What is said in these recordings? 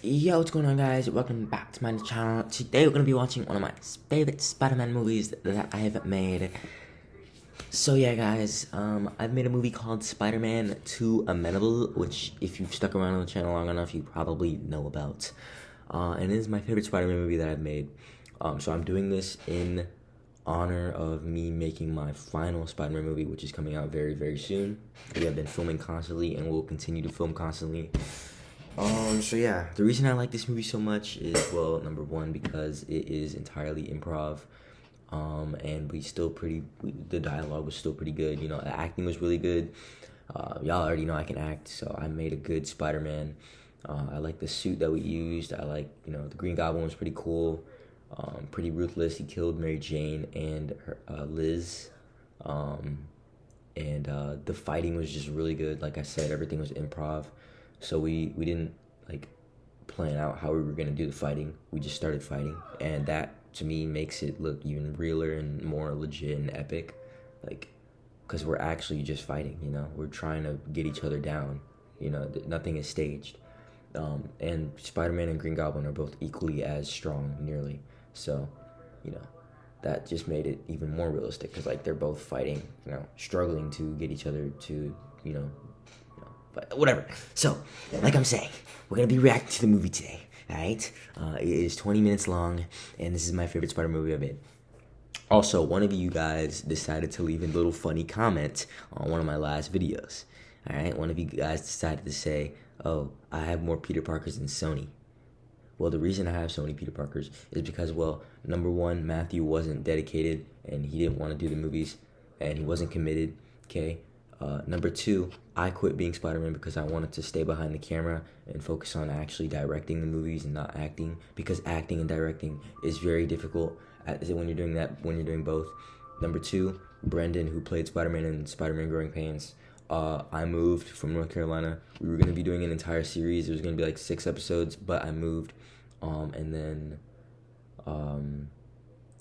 Yo, what's going on, guys? Welcome back to my channel. Today we're gonna be watching one of my favorite Spider-Man movies that I have made. So yeah, guys, I've made a movie called Spider-Man 2 Amenable, which if you've stuck around on the channel long enough, you probably know about. And it is my favorite Spider-Man movie that I've made. So I'm doing this in honor of me making my final Spider-Man movie, which is coming out very, very soon. We have been filming constantly and will continue to film constantly. So yeah, the reason I like this movie so much is, well, number one, because it is entirely improv. And the dialogue was still pretty good. The acting was really good. Y'all already know I can act, so I made a good Spider-Man. I like the suit that we used. I like, the Green Goblin was pretty cool. Pretty ruthless. He killed Mary Jane and Liz. And the fighting was just really good. Like I said, everything was improv. So we didn't like plan out how we were gonna do the fighting. We just started fighting, and that to me makes it look even realer and more legit and epic. Like, cause we're actually just fighting. We're trying to get each other down. Nothing is staged. And Spider-Man and Green Goblin are both equally as strong, nearly. So, that just made it even more realistic. Cause like they're both fighting, struggling to get each other to, but whatever. So, like I'm saying, we're gonna be reacting to the movie today. Alright? It is 20 minutes long, and this is my favorite Spider movie I've made. Also, one of you guys decided to leave a little funny comment on one of my last videos. Alright? One of you guys decided to say, oh, I have more Peter Parkers than Sony. Well, the reason I have so many Peter Parkers is because, well, number one, Matthew wasn't dedicated, and he didn't want to do the movies, and he wasn't committed, okay? Number two, I quit being Spider-Man because I wanted to stay behind the camera and focus on actually directing the movies and not acting, because acting and directing is very difficult when you're doing both. Number two, Brendan, who played Spider-Man in Spider-Man Growing Pains, I moved from North Carolina. We were going to be doing an entire series. It was going to be like 6 episodes, but I moved. And then,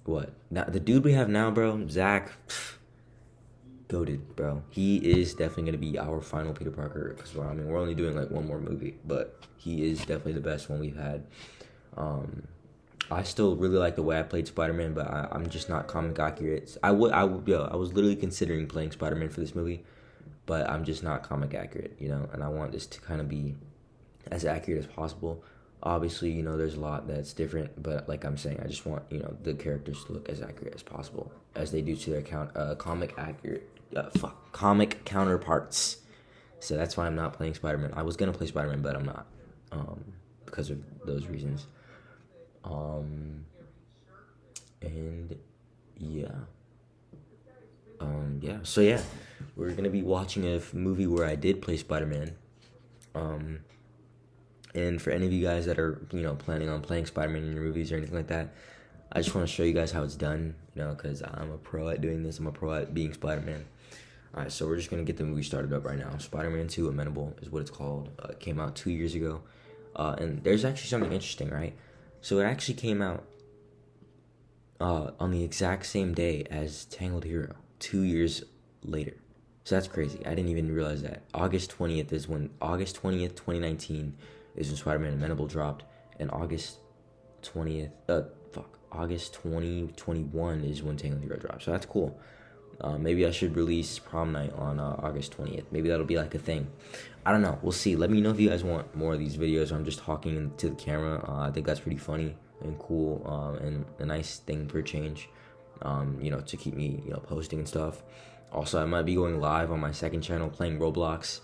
what? Now, the dude we have now, bro, Zach, goated, bro. He is definitely going to be our final Peter Parker. Because, we're only doing like one more movie, but he is definitely the best one we've had. I still really like the way I played Spider-Man, but I'm just not comic accurate. I was literally considering playing Spider-Man for this movie, but I'm just not comic accurate, and I want this to kind of be as accurate as possible. Obviously, there's a lot that's different, but like I'm saying, I just want, the characters to look as accurate as possible as they do to their comic counterparts. So that's why I'm not playing Spider-Man. I was gonna play Spider-Man, but I'm not, because of those reasons. And yeah. Yeah. So yeah, we're gonna be watching a movie where I did play Spider-Man. And for any of you guys that are, planning on playing Spider-Man in your movies or anything like that, I just want to show you guys how it's done, because I'm a pro at doing this. I'm a pro at being Spider-Man. Alright, so we're just going to get the movie started up right now. Spider-Man 2 Amenable is what it's called. It came out 2 years ago. And there's actually something interesting, right? So it actually came out on the exact same day as Tangled Hero, 2 years later. So that's crazy. I didn't even realize that. August 20th, 2019 is when Spider-Man Amenable dropped, and August 2021 is when Tangled Hero dropped. So that's cool. Maybe I should release Prom Night on August 20th. Maybe that'll be like a thing. I don't know. We'll see. Let me know if you guys want more of these videos. I'm just talking to the camera. I think that's pretty funny and cool, and a nice thing for a change, to keep me, posting and stuff. Also, I might be going live on my second channel playing Roblox.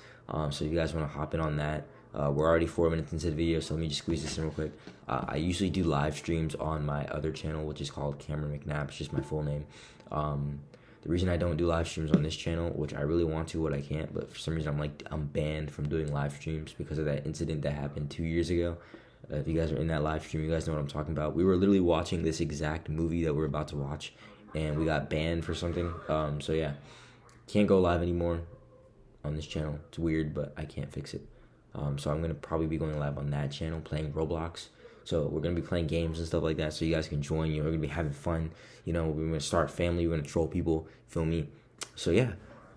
So if you guys want to hop in on that. We're already 4 minutes into the video, so let me just squeeze this in real quick. I usually do live streams on my other channel, which is called Cameron McNabb. It's just my full name. The reason I don't do live streams on this channel, which I really want to, but I can't, but for some reason I'm banned from doing live streams because of that incident that happened 2 years ago. If you guys are in that live stream, you guys know what I'm talking about. We were literally watching this exact movie that we're about to watch, and we got banned for something. So yeah, can't go live anymore on this channel. It's weird, but I can't fix it. So I'm going to probably be going live on that channel playing Roblox. So we're going to be playing games and stuff like that, so you guys can join. We're going to be having fun. We're going to start family. We're going to troll people. Feel me? So yeah,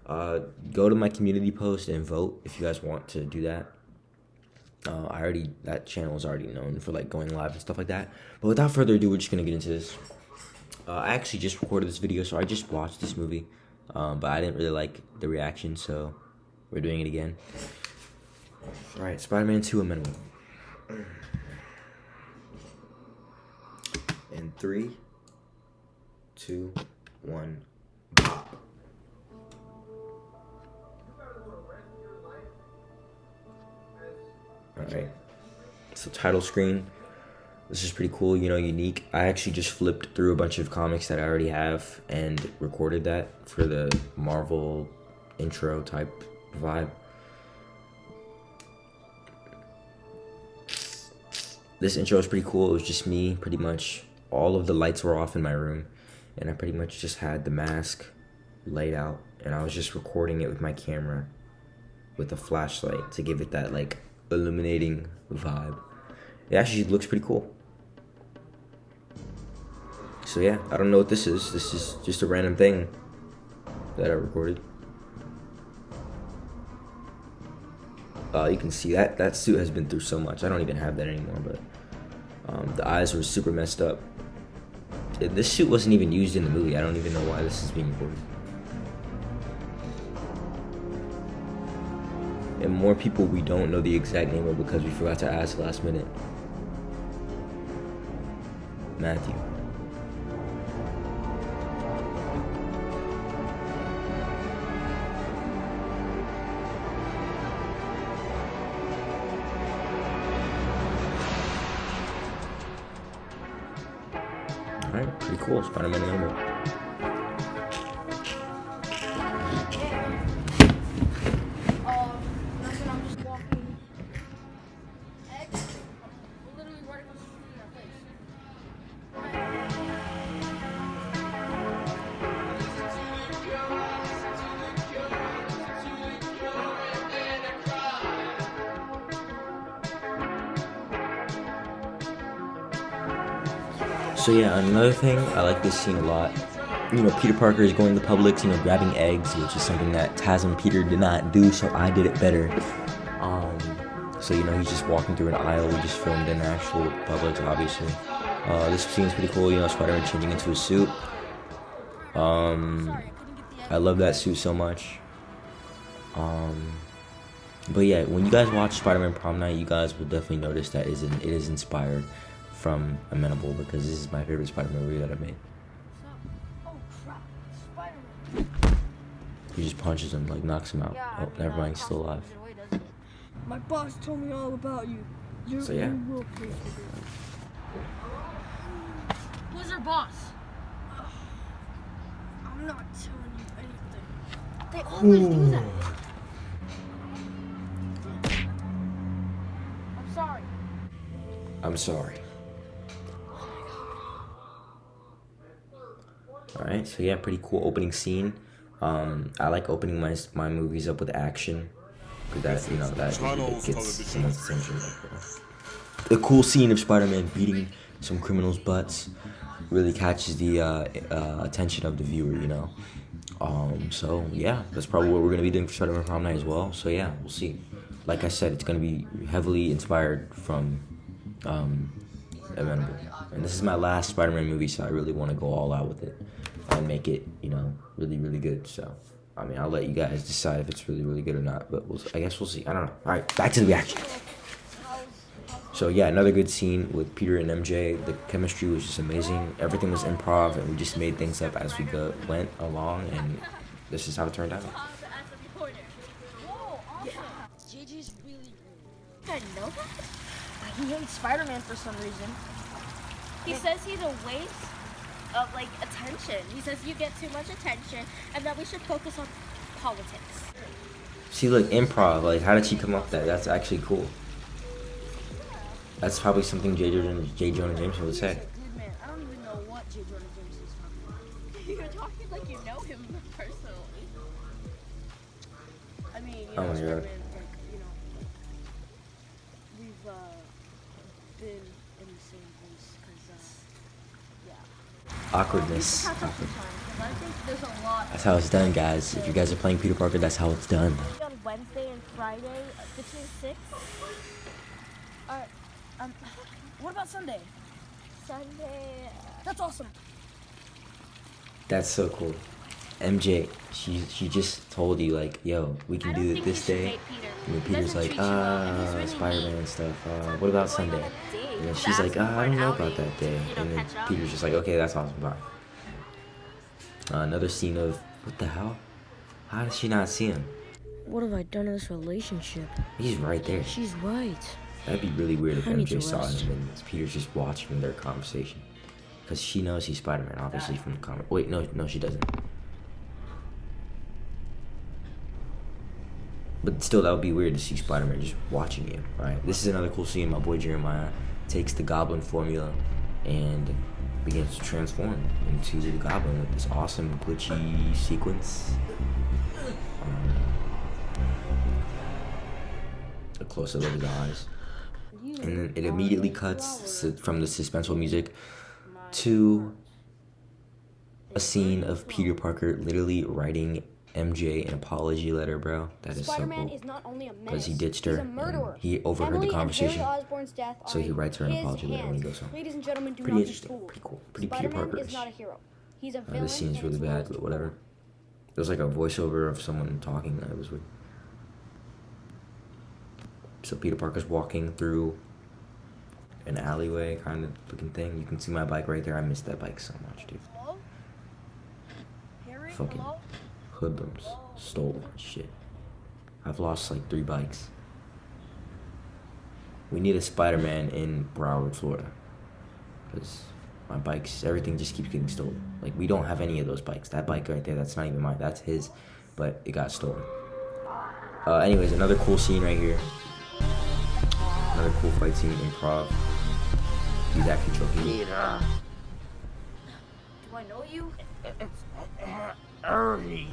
go to my community post and vote if you guys want to do that. That channel is already known for like going live and stuff like that. But without further ado, we're just gonna get into this. I actually just recorded this video, so I just watched this movie, but I didn't really like the reaction, so we're doing it again. All right, Spider-Man 2 Amenable. In 3, 2, 1. Alright, so title screen. This is pretty cool, you know, unique. I actually just flipped through a bunch of comics that I already have and recorded that for the Marvel intro type vibe. This intro is pretty cool. It was just me, pretty much. All of the lights were off in my room, and I pretty much just had the mask laid out, and I was just recording it with my camera with a flashlight to give it that like illuminating vibe. It actually looks pretty cool. So yeah, I don't know what this is. This is just a random thing that I recorded. You can see that suit has been through so much. I don't even have that anymore, but the eyes were super messed up. This suit wasn't even used in the movie. I don't even know why this is being recorded. And more people we don't know the exact name of because we forgot to ask last minute. Matthew. Alright, pretty cool. Spider-Man Amenable. So yeah, another thing, I like this scene a lot. You know, Peter Parker is going to Publix, you know, grabbing eggs, which is something that Taz and Peter did not do, so I did it better. So, you know, he's just walking through an aisle. We just filmed in actual Publix, obviously. This scene's pretty cool, you know, Spider-Man changing into a suit. I love that suit so much. But yeah, when you guys watch Spider-Man Prom Night, you guys will definitely notice that it is inspired from Amenable, because this is my favorite Spider-Man movie that I've made. Oh crap, Spider-Man. He just punches him, like knocks him out. Oh, never mind, he's still alive. My boss told me all about you. So yeah. You will pay for it. Who's your boss? I'm not telling you anything. They always do that. I'm sorry. I'm sorry. Alright, so yeah, pretty cool opening scene. I like opening my movies up with action, because that, you know, that it gets someone's attention. The cool scene of Spider-Man beating some criminals' butts really catches the attention of the viewer, you know. So yeah, that's probably what we're gonna be doing for Spider-Man Prom Night as well. So yeah, we'll see. Like I said, it's gonna be heavily inspired from Amenable. And this is my last Spider-Man movie, so I really want to go all out with it and make it, you know, really, really good. So, I mean, I'll let you guys decide if it's really, really good or not, but I guess we'll see. I don't know. All right, back to the reaction. So, yeah, another good scene with Peter and MJ. The chemistry was just amazing. Everything was improv, and we just made things up as we went along, and this is how it turned out. JJ's really rude. I know that. He hates Spider-Man for some reason. He says he's a waste of like attention. He says you get too much attention and that we should focus on politics. See, look, improv. Like, how did she come up with that? That's actually cool. That's probably something J. Jonah Jameson would say. Dude, man, I don't even know what J. Jonah Jameson is talking about. You're talking like you know him personally. I mean, you Oh know, my Spider-Man, God. like, you know, we've been in the same place, because, yeah. Awkwardness. Catch up sometime, 'cause I think there's a lot. That's how it's done, guys. If you guys are playing Peter Parker, that's how it's done. On Wednesday and Friday between 6 Alright, what about Sunday? Sunday. That's awesome. That's so cool. MJ, she just told you like, yo, we can do it this day. And then Peter's like, Spider-Man stuff. What about Sunday? And then she's like, I don't know about that day. And then Peter's just like, okay, that's awesome. Bye. Another scene of, what the hell? How does she not see him? What have I done in this relationship? He's right there. She's right. That'd be really weird if I need MJ to saw rest. him and Peter's just watching their conversation. Because she knows he's Spider-Man, obviously, from the comic. Wait, no, she doesn't. But still, that would be weird to see Spider-Man just watching you, right? This is another cool scene. My boy Jeremiah takes the Goblin formula and begins to transform into the Goblin with this awesome glitchy sequence. A close-up of his eyes. And then it immediately cuts from the suspenseful music to a scene of Peter Parker literally writing MJ an apology letter, bro. That is so Spider-Man cool. is not only a menace, Because he ditched her he's a and murderer. he overheard Emily the conversation. And Harry Osborn's death So he are writes her an his apology letter when he hands. goes home. Ladies and gentlemen, do Pretty not be interesting. fooled. Pretty cool. Pretty Peter Spider-Man Parker-ish. is not a hero. He's a villain. This scene's and really it's bad, most but whatever. There's like a voiceover of someone talking. That was weird. So Peter Parker's walking through an alleyway kind of looking thing. You can see my bike right there. I miss that bike so much, dude. Hello? Harry? Fucking Hello? hoodlums stole shit. I've lost like 3 bikes. We need a Spider-Man in Broward, Florida. Because my bikes, everything just keeps getting stolen. Like, we don't have any of those bikes. That bike right there, that's not even mine. That's his, but it got stolen. Anyways, another cool scene right here. Another cool fight scene, improv. He's actually choking me. Do I know you? Hurry!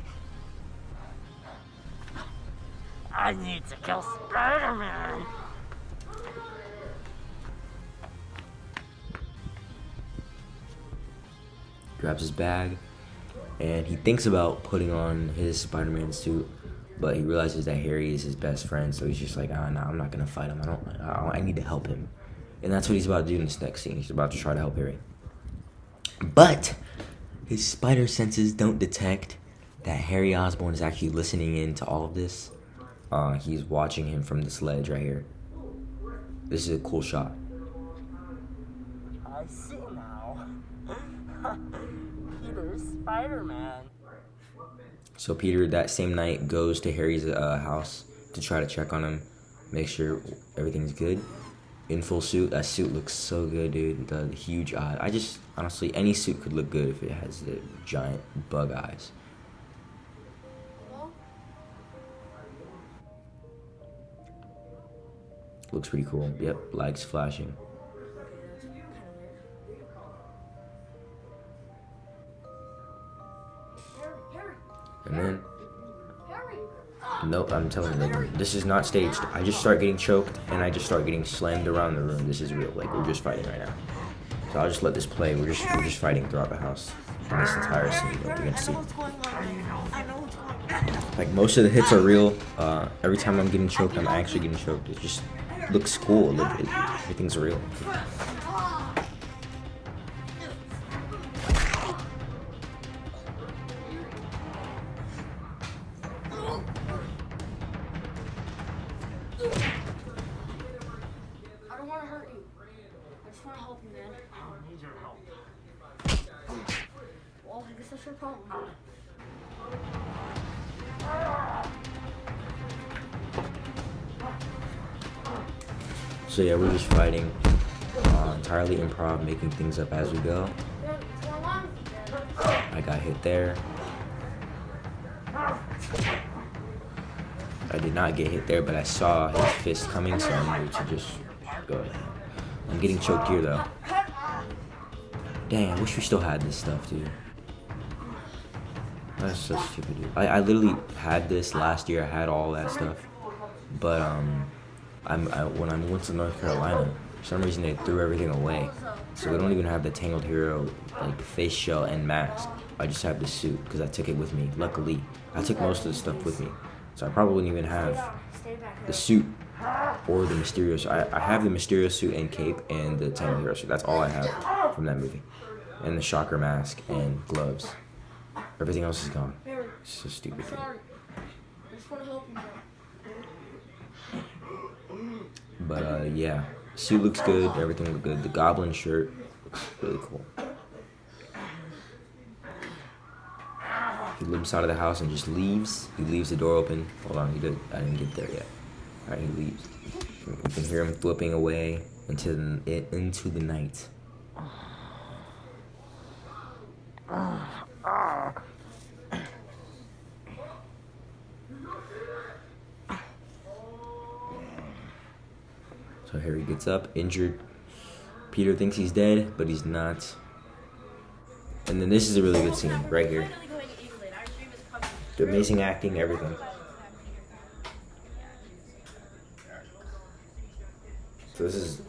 I need to kill Spider-Man! Grabs his bag, and he thinks about putting on his Spider-Man suit, but he realizes that Harry is his best friend, so he's just like, nah, I'm not gonna fight him. I need to help him. And that's what he's about to do in this next scene. He's about to try to help Harry. But his spider senses don't detect that Harry Osborn is actually listening in to all of this. He's watching him from this ledge right here. This is a cool shot. I see now. Peter's Spider-Man. So Peter, that same night, goes to Harry's house to try to check on him, make sure everything's good. In full suit. That suit looks so good, dude. The huge eye. I just, honestly, any suit could look good if it has the giant bug eyes. Hello? Looks pretty cool. Yep, lights flashing. And then, nope, I'm telling you, like, this is not staged. I just start getting choked, and I just start getting slammed around the room. This is real. Like, we're just fighting right now. So I'll just let this play. We're just fighting throughout the house. In this entire scene that you're gonna see. Like, most of the hits are real. Every time I'm getting choked, I'm actually getting choked. It just looks cool. Everything's real. I don't want to hurt you. I just want to help you, man. I don't need your help. Well, I guess that's your problem. So yeah, we're just fighting. Entirely improv, making things up as we go. What's going on? I got hit there. I did not get hit there, but I saw his fist coming, so I needed to just go ahead. I'm getting choked here, though. Dang, I wish we still had this stuff, dude. That's so stupid, dude. I literally had this last year. I had all that stuff. But, when I went to North Carolina, for some reason they threw everything away. So we don't even have the Tangled Hero, like, face shell and mask. I just have the suit, because I took it with me. Luckily, I took most of the stuff with me. So I probably wouldn't even have the suit or the Mysterio suit. I have the Mysterio suit and cape and the Tanner Hero suit. That's all I have from that movie. And the Shocker mask and gloves. Everything else is gone. It's so stupid. Sorry. I just want to help you. But yeah, suit looks good. Everything looks good. The Goblin shirt looks really cool. He limps out of the house and just leaves. He leaves the door open. Hold on, I didn't get there yet. All right, he leaves. You can hear him flipping away into the night. So Harry gets up, injured. Peter thinks he's dead, but he's not. And then this is a really good scene right here. The amazing acting, everything. So this is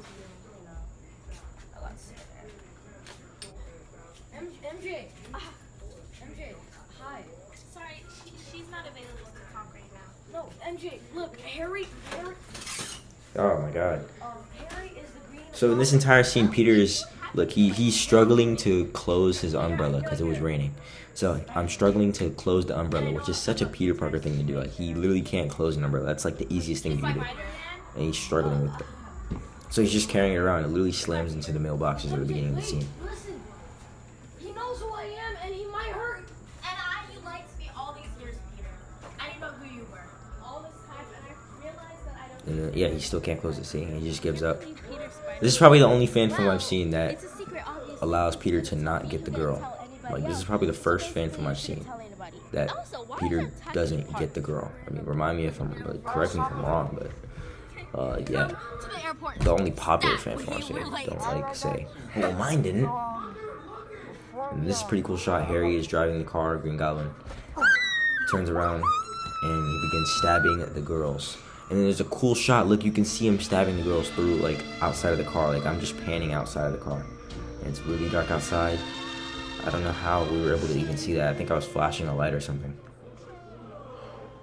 MJ. MJ. Hi. Sorry, she's not available to talk right now. No, MJ. Look, Harry. oh my god. Harry is the green. So in this entire scene, Peter is look. He's struggling to close his umbrella because it was raining. So I'm struggling to close the umbrella, which is such a Peter Parker thing to do. Like he literally can't close an umbrella. That's like the easiest thing to do, and he's struggling with it. So he's just carrying it around. It literally slams into the mailboxes at the beginning of the scene. Listen. He knows who I am, and he might hurt. And you liked me all these years, Peter. I didn't know who you were. All this time, and I realized that I don't. And yeah, he still can't close the scene. He just gives up. This is probably the only fan film I've seen that allows Peter to not get the girl. Like this is probably the first fan film I've seen that Peter doesn't get the girl. I mean, remind me if I'm correct me if I'm wrong, but yeah, the only popular fan film I've seen. Don't like say, oh, well, mine didn't. And this is a pretty cool shot. Harry is driving the car. Green Goblin turns around and he begins stabbing the girls. And then there's a cool shot. Look, you can see him stabbing the girls through like outside of the car. Like I'm just panning outside of the car. And it's really dark outside. I don't know how we were able to even see that. I think I was flashing a light or something.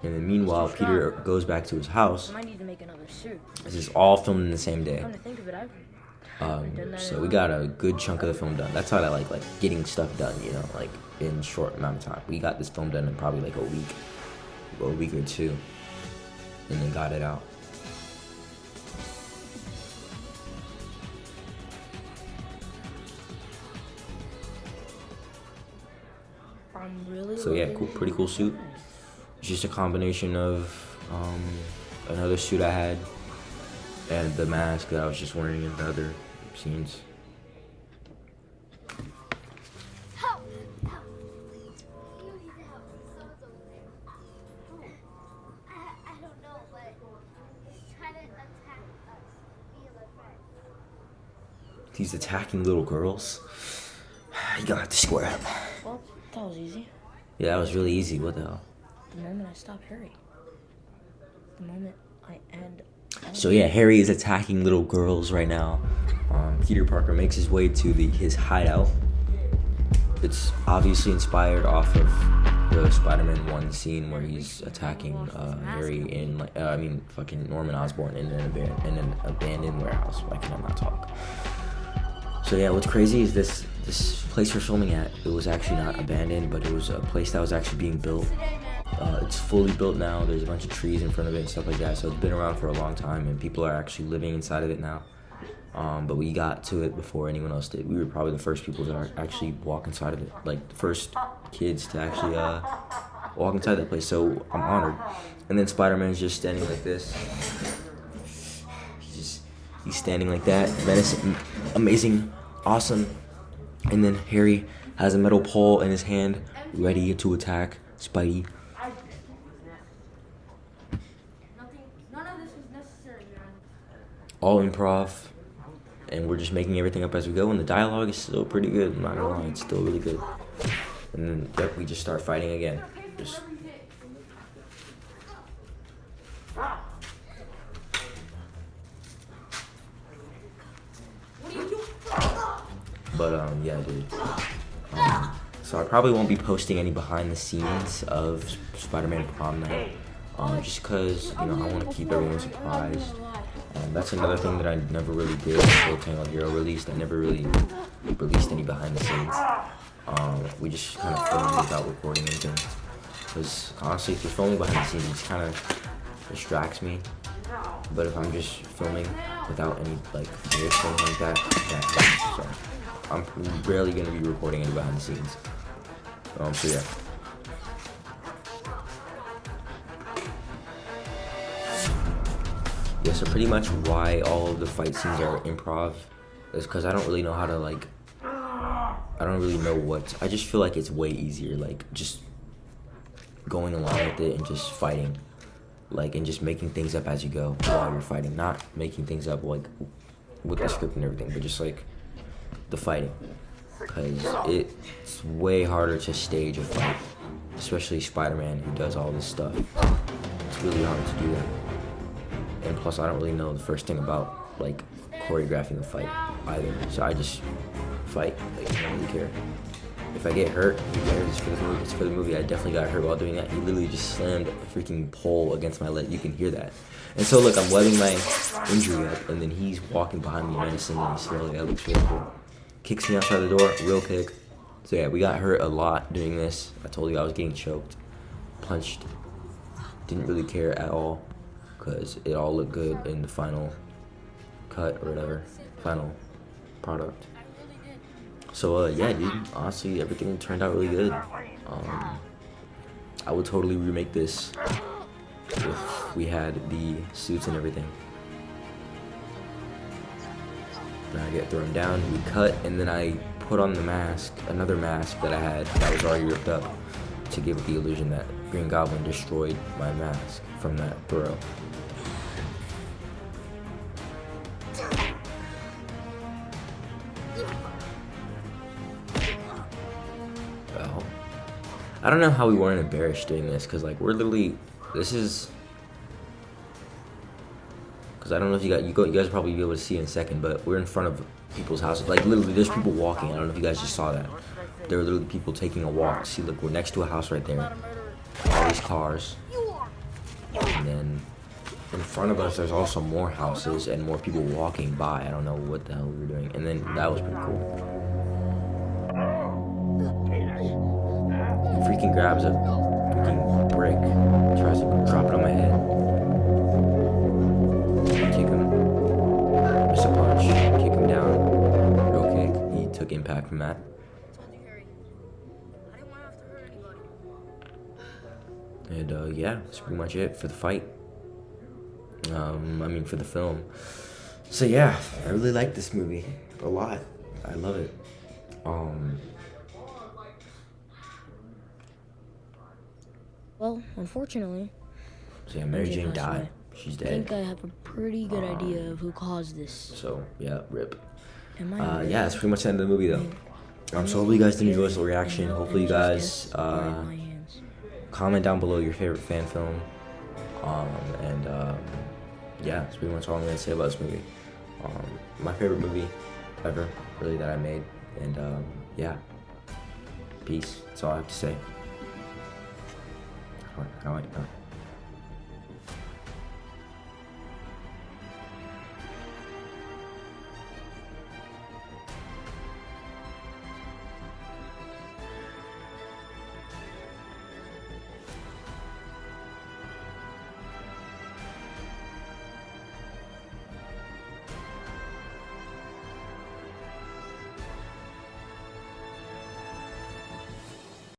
And then meanwhile, Peter goes back to his house. I need to make another suit. This is all filmed in the same day. Come to think of it, I've So we got a good chunk of the film done. That's how I like getting stuff done, you know, like in a short amount of time. We got this film done in probably like a week or two, and then got it out. I'm really. So yeah, cool, pretty cool suit. It's just a combination of another suit I had and the mask that I was just wearing in the other scenes. Help! Help! You need help. Someone's over there. I don't know, but he's trying to attack us. Me and my friend. He's attacking little girls. You gotta have to square up. Well, that was easy. Yeah, that was really easy. What the hell? The moment I stop Harry. The moment I end. So yeah, Harry is attacking little girls right now. Peter Parker makes his way to his hideout. It's obviously inspired off of the Spider-Man 1 scene where he's attacking Harry in fucking Norman Osborn in an abandoned warehouse. Why can I not talk? So yeah, what's crazy is this place we're filming at. It was actually not abandoned, but it was a place that was actually being built. It's fully built now. There's a bunch of trees in front of it and stuff like that. So it's been around for a long time, and people are actually living inside of it now. But we got to it before anyone else did. We were probably the first people to actually walk inside of it, like the first kids to actually walk inside that place. So I'm honored. And then Spider-Man's just standing like this. He's standing like that. Menacing, amazing, awesome. And then Harry has a metal pole in his hand, ready to attack Spidey. None of this was necessary, man. All improv, and we're just making everything up as we go, and the dialogue is still pretty good. I'm not gonna lie, it's still really good. And then yep, we just start fighting again. But yeah, dude. So I probably won't be posting any behind the scenes of Spider-Man Prom Night. just because I want to keep everyone surprised. That's another thing that I never really did until Tangled Hero released. I never really released any behind the scenes. We just kind of filmed without recording anything. Because honestly, if you're filming behind the scenes, it just kind of distracts me. But if I'm just filming without any like gear or like that helps. So I'm rarely gonna be recording any behind the scenes. So yeah. Yeah, so pretty much why all of the fight scenes are improv is because I don't really know how to like, I don't really know what, I just feel like it's way easier, like just going along with it and just fighting, like, and just making things up as you go while you're fighting, not making things up like with the script and everything, but just like the fighting, because it's way harder to stage a fight, especially Spider-Man who does all this stuff. It's really hard to do that. And plus, I don't really know the first thing about like choreographing the fight either. So I just fight. Like, I don't really care. If I get hurt, who cares? It's for the movie. It's for the movie. I definitely got hurt while doing that. He literally just slammed a freaking pole against my leg. You can hear that. And so look, I'm webbing my injury up, and then he's walking behind me menacingly. Slowly. That looks really cool. Kicks me outside the door. Real kick. So yeah, we got hurt a lot doing this. I told you I was getting choked, punched. Didn't really care at all, because it all looked good in the final cut or whatever, final product. So yeah, dude, honestly, everything turned out really good. I would totally remake this if we had the suits and everything. Then I get thrown down, we cut, and then I put on the mask, another mask that I had that was already ripped up, to give it the illusion that Green Goblin destroyed my mask from that throw. Well, I don't know how we weren't embarrassed doing this, because like we're literally, this is, because I don't know if you guys will probably be able to see in a second, but we're in front of people's houses. Like literally, there's people walking. I don't know if you guys just saw that. There are literally people taking a walk. See, look, we're next to a house right there. All these cars. And then in front of us, there's also more houses and more people walking by. I don't know what the hell we were doing. And then that was pretty cool. He freaking grabs a freaking brick, tries to drop it on my head. Kick him. Miss a punch. Kick him down. Real kick. He took impact from that. And yeah, that's pretty much it for the fight. For the film. So yeah, I really like this movie a lot. I love it. Well, unfortunately, So yeah, Mary MJ Jane passed died. away. She's I dead. think I have a pretty good idea of who caused this. So yeah, rip. Am I Yeah, that's pretty much the end of the movie though. So hopefully you guys did enjoy this little reaction. Hopefully you guys comment down below your favorite fan film. Yeah, that's pretty much all I'm gonna say about this movie. My favorite movie ever, really, that I made. And yeah, peace. That's all I have to say. How do I